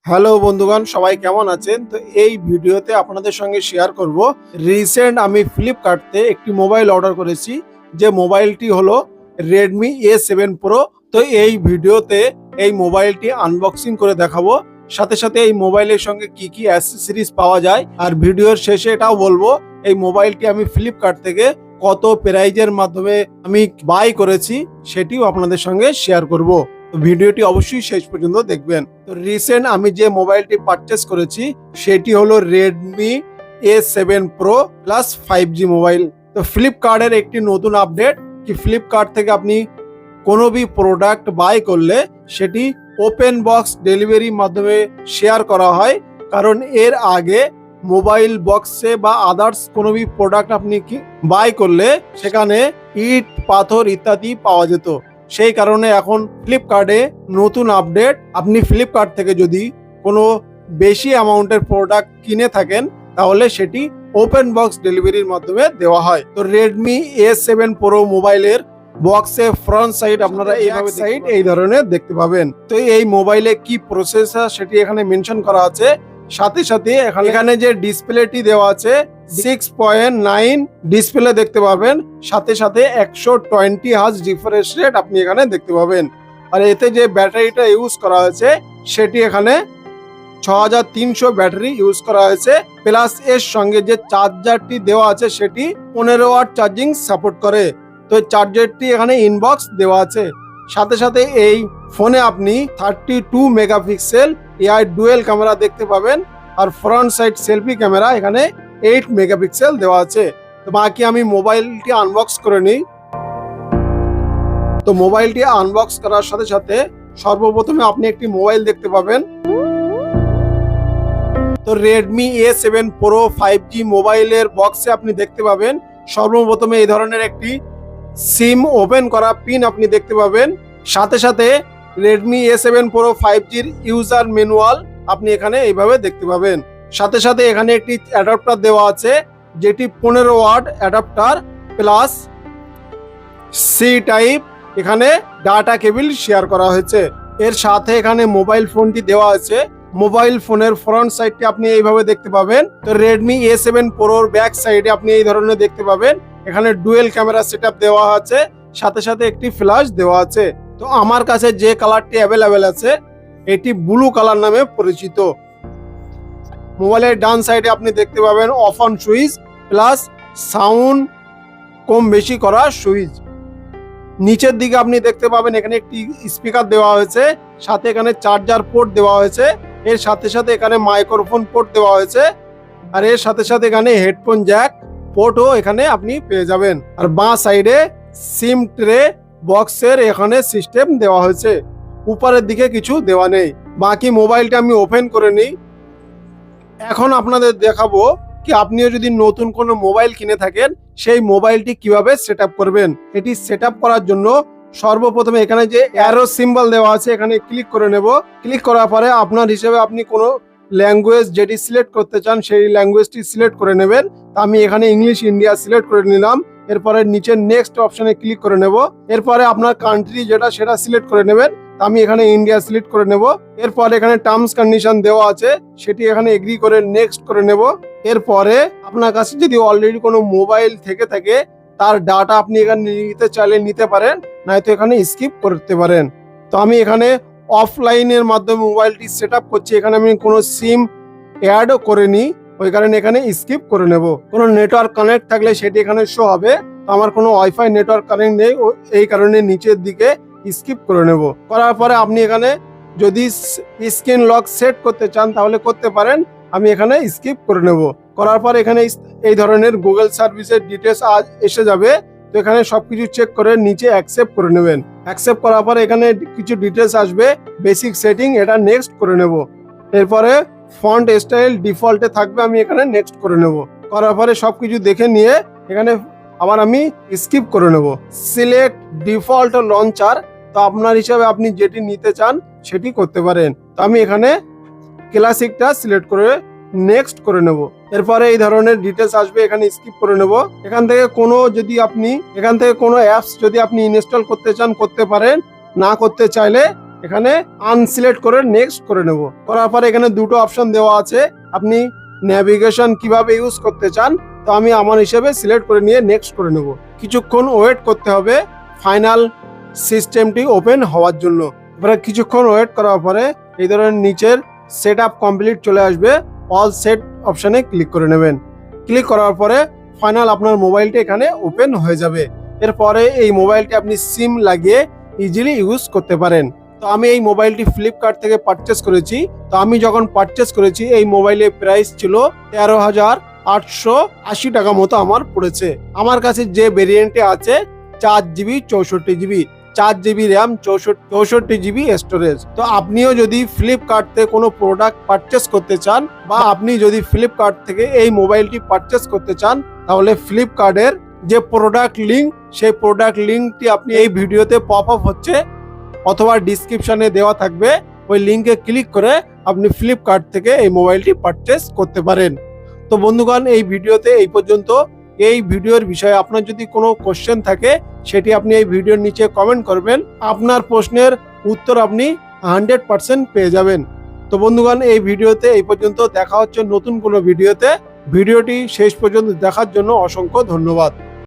Hello বন্ধুগণ, সবাই কেমন আছেন? তো এই ভিডিওতে আপনাদের সঙ্গে শেয়ার করব রিসেন্ট আমি ফ্লিপকার্ট থেকে একটি মোবাইল অর্ডার করেছি। যে মোবাইলটি হলো Redmi A7 Pro। তো এই ভিডিওতে এই মোবাইলটি আনবক্সিং করে দেখাবো, সাথে সাথে এই মোবাইলের সঙ্গে কি কি অ্যাক্সেসরিজ পাওয়া যায়, আর ভিডিওর শেষে এটাও বলবো এই মোবাইলটি আমি ফ্লিপকার্ট থেকে কত প্রাইজের মাধ্যমে আমি বাই করেছি সেটিও আপনাদের সঙ্গে শেয়ার করব। তো ভিডিওটি অবশ্যই শেষ পর্যন্ত দেখবেন। তো রিসেন্ট আমি যে মোবাইলটি পারচেস করেছি সেটি হলো Redmi A7 Pro plus 5G mobile. তো ফ্লিপকার্টের একটি নতুন আপডেট কি ফ্লিপকার্ট থেকে আপনি কোনো भी প্রোডাক্ট বাই করলে সেটি ওপেন বক্স ডেলিভারি মাধ্যমে শেয়ার করা হয়। কারণ এর আগে মোবাইল বক্সে বা আদার্স কোনো भी প্রোডাক্ট আপনি কি বাই করলে সেখানে ইট পাথর ইত্যাদি পাওয়া যেত। সেই কারণে এখন ফ্লিপকার্টে নতুন আপডেট, আপনি ফ্লিপকার্ট থেকে যদি কোনো বেশি অ্যামাউন্টের প্রোডাক্ট কিনে থাকেন তাহলে সেটি ওপেন বক্স ডেলিভারির মাধ্যমে দেওয়া হয়। তো Redmi A7 Pro মোবাইলের বক্সে ফ্রন্ট সাইড আপনারা এইভাবে সাইড এই ধরনের দেখতে পাবেন। তো এই মোবাইলে কি প্রসেসর সেটি এখানে মেনশন করা আছে। সাথে সাথে এখানে যে ডিসপ্লেটি দেওয়া আছে 6.9 ডিসপ্লে দেখতে পাবেন। সাথে সাথে 120 হার্জ রিফ্রেশ রেট আপনি এখানে দেখতে পাবেন। আর এতে যে ব্যাটারিটা ইউজ করা হয়েছে সেটি এখানে 6300 ব্যাটারি ইউজ করা হয়েছে। প্লাস এর সঙ্গে যে চার্জারটি দেওয়া আছে সেটি 15 ওয়াট চার্জিং সাপোর্ট করে। তো চার্জারটি এখানে ইনবক্স দেওয়া আছে। সাথে সাথে এই ফোনে আপনি 32 মেগাপিক্সেল এআই ডুয়েল ক্যামেরা দেখতে পাবেন। আর ফ্রন্ট সাইড সেলফি ক্যামেরা এখানে 8 মেগাপিক্সেল দেওয়া আছে। তো বাকি আমি মোবাইলটি আনবক্স করে নিই। তো মোবাইলটি আনবক্স করার সাথে সাথে সর্বপ্রথমে আপনি একটি মোবাইল দেখতে পাবেন। তো Redmi A7 Pro 5G মোবাইলের বক্সে আপনি দেখতে পাবেন সর্বপ্রথমে এই ধরনের একটি সিম ওপেন করা পিন আপনি দেখতে পাবেন। সাথে সাথে Redmi A7 Pro 5G এর ইউজার ম্যানুয়াল আপনি এখানে এইভাবে দেখতে পাবেন। সাথে সাথে এখানে একটি অ্যাডাপ্টার দেওয়া আছে যেটি 15 watt adapter plus C type এখানে ডাটা কেবল শেয়ার করা হয়েছে। এর সাথে এখানে মোবাইল ফোনটি দেওয়া আছে। মোবাইল ফোনের ফ্রন্ট সাইডটি আপনি এইভাবে দেখতে পাবেন। তো Redmi A7 Pro এর ব্যাক সাইডে আপনি এই ধরনের দেখতে পাবেন। এখানে ডুয়েল ক্যামেরা সেটআপ দেওয়া আছে, সাথে সাথে একটি ফ্ল্যাশ দেওয়া আছে। তো আমার কাছে যে কালারটি অ্যাভেলেবেল আছে এটি ব্লু কালার নামে পরিচিত। মোবাইলের ডান সাইডে আপনি দেখতে পাবেন off on switch plus sound কম বেশি করা সুইচ। নিচের দিকে আপনি দেখতে পাবেন এখানে একটি স্পিকার দেওয়া হয়েছে, সাথে এখানে চার্জার পোর্ট দেওয়া হয়েছে। এর সাথে সাথে এখানে মাইক্রোফোন পোর্ট দেওয়া হয়েছে। আর এর সাথে সাথে এখানে হেডফোন জ্যাক পোর্টও এখানে আপনি পেয়ে যাবেন। আর বাঁ সাইডে সিম ট্রে বক্সের এখানে সিস্টেম দেওয়া হয়েছে। উপরের দিকে কিছু দেওয়া নেই। বাকি মোবাইলটা আমি ওপেন করে নিই। এখন আপনাদের দেখাবো কি আপনিও যদি নতুন কোনো মোবাইল কিনে থাকেন সেই মোবাইলটি কিভাবে সেটআপ করবেন। এটি সেটআপ করার জন্য সর্বপ্রথমে এখানে যে অ্যারো সিম্বল দেওয়া আছে এখানে ক্লিক করে নেব। ক্লিক করার পরে আপনার হিসেবে আপনি কোনো ল্যাঙ্গুয়েজ যেটি সিলেক্ট করতে চান সেই ল্যাঙ্গুয়েজটি সিলেক্ট করে নেবেন। আমি এখানে ইংলিশ ইন্ডিয়া সিলেক্ট করে নিলাম। এরপরে নিচে নেক্সট অপশনে ক্লিক করে নেব। এরপরে আপনার কান্ট্রি যেটা সেটা সিলেক্ট করে নেবেন। আমি এখানে ইন্ডিয়া সিলেক্ট করে নেব। এরপর এখানে টার্মস কন্ডিশন দেওয়া আছে সেটি এখানে এগ্রি করে নেক্সট করে নেব। এরপরে আপনার কাছে যদি অলরেডি কোনো মোবাইল থেকে থাকে তার ডাটা আপনি এখানে নিতে চাইলে নিতে পারেন, নয়তো এখানে স্কিপ করতে পারেন। তো আমি এখানে অফলাইনের মাধ্যমে মোবাইলটি সেট আপ করছি। এখানে আমি কোনো সিম অ্যাডও করিনি, ওই কারণে এখানে স্কিপ করে নেব। কোনো নেটওয়ার্ক কানেক্ট থাকলে সেটি এখানে শো হবে। তো আমার কোনো ওয়াইফাই নেটওয়ার্ক কানেক্ট নেই, এই কারণে নিচের দিকে স্কিপ করে নেব। করার পরে আপনি এখানে যদি স্ক্রিন লক সেট করতে চান তাহলে করতে পারেন। আমি এখানে স্কিপ করে নেব। করার পর এখানে এই ধরনের গুগল সার্ভিসের ডিটেলস আজ এসে যাবে। তো এখানে সবকিছু চেক করে নিচে অ্যাকসেপ্ট করে নেবেন। অ্যাকসেপ্ট করার পর এখানে কিছু ডিটেলস আসবে, বেসিক সেটিং, এটা নেক্সট করে নেব। এরপরে ফন্ট স্টাইল ডিফল্টে থাকবে, আমি এখানে নেক্সট করে নেব। করার পরে সবকিছু দেখে নিয়ে এখানে আবার আমি স্কিপ করে নেব। সিলেক্ট ডিফল্ট লঞ্চার, তো আপনার হিসাবে আপনি যেটি নিতে চান সেটি করতে পারেন। তো আমি এখানে ক্লাসিকটা সিলেক্ট করে নেক্সট করে নেব। এরপরে এই ধরনের ডিটেলস আসবে, এখানে স্কিপ করে নেব। এখান থেকে কোনো অ্যাপস যদি আপনি ইনস্টল করতে চান করতে পারেন, না করতে চাইলে এখানে আনসিলেক্ট করে নেক্সট করে নেব। করার পরে এখানে দুটো অপশন দেওয়া আছে, আপনি নেভিগেশন কিভাবে ইউজ করতে চান, তো আমি আমার হিসেবে সিলেক্ট করে নিয়ে নেক্সট করে নেব। কিছুক্ষণ ওয়েট করতে হবে ফাইনাল সিস্টেমটি ওপেন হওয়ার জন্য। এবারে কিছুক্ষণ ওয়েট করার পরে এই ধরনের নিচের সেট আপ কমপ্লিট চলে আসবে, অল সেট অপশনে ক্লিক করে নেবেন। ক্লিক করার পরে ফাইনাল আপনার মোবাইলটি এখানে ওপেন হয়ে যাবে। এরপরে এই মোবাইলটি আপনি সিম লাগিয়ে ইজিলি ইউজ করতে পারেন। তো আমি এই মোবাইলটি ফ্লিপকার্ট থেকে পারচেস করেছি। তো আমি যখন পারচেস করেছি এই মোবাইলের প্রাইস ছিল 13,880 টাকা মতো আমার পড়েছে। আমার কাছে যে ভেরিয়েন্টে আছে 4GB 64GB, 4GB RAM, 64GB storage. তো আপনিও যদি ফ্লিপকার্ট থেকে কোনো প্রোডাক্ট পারচেস করতে চান বা আপনি যদি ফ্লিপকার্ট থেকে এই মোবাইলটি পারচেস করতে চান, তাহলে ফ্লিপকার্টের যে প্রোডাক্ট লিঙ্ক, সেই প্রোডাক্ট লিঙ্কটি আপনি এই ভিডিওতে পপ আপ হচ্ছে অথবা ডিসক্রিপশনে দেওয়া থাকবে, ওই লিঙ্কে ক্লিক করে আপনি ফ্লিপকার্ট থেকে এই মোবাইলটি পারচেস করতে পারেন। তো বন্ধুগণ, এই ভিডিওতে এই পর্যন্ত। এই ভিডিওর বিষয়ে আপনার যদি কোনো কোশ্চেন থাকে সেটি আপনি এই ভিডিওর নিচে কমেন্ট করবেন, আপনার প্রশ্নের উত্তর আপনি 100% পেয়ে যাবেন। তো বন্ধুগণ, এই ভিডিওতে এই পর্যন্ত। দেখা হচ্ছে নতুন কোনো ভিডিওতে। ভিডিওটি শেষ পর্যন্ত দেখার জন্য অসংখ্য ধন্যবাদ।